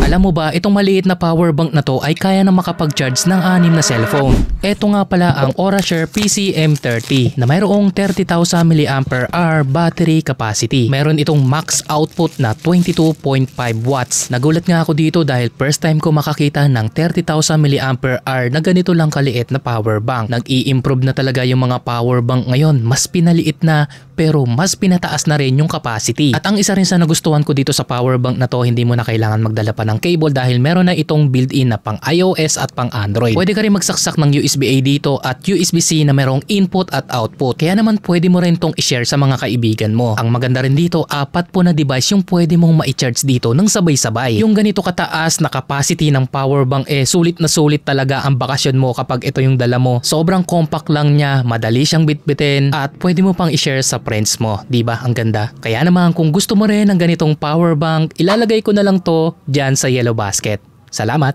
Alam mo ba, itong maliit na power bank na to ay kaya na makapag-charge ng 6 na cellphone. Ito nga pala ang Aurashare PCM30 na mayroong 30,000 mAh battery capacity. Meron itong max output na 22.5 watts. Nagulat nga ako dito dahil first time ko makakita ng 30,000 mAh na ganito lang kaliit na power bank. Nag-i-improve na talaga yung mga power bank ngayon. Mas pinaliit na pero mas pinataas na rin yung capacity. At ang isa rin sa nagustuhan ko dito sa power bank na to, hindi mo na kailangan magdala pa ng cable dahil meron na itong built-in na pang iOS at pang Android. Pwede ka rin magsaksak ng USB-A dito at USB-C na merong input at output. Kaya naman pwede mo rin tong i-share sa mga kaibigan mo. Ang maganda rin dito, 4 po na device yung pwede mong ma-charge dito ng sabay-sabay. Yung ganito kataas na capacity ng power bank sulit na sulit talaga ang bakasyon mo kapag ito yung dala mo. Sobrang compact lang niya, madali siyang bitbitin at pwede mo pang i-share sa friends mo. Diba? Ang ganda. Kaya naman kung gusto mo rin ng ganitong power bank, ilalagay ko na lang to dyan sa yellow basket. Salamat!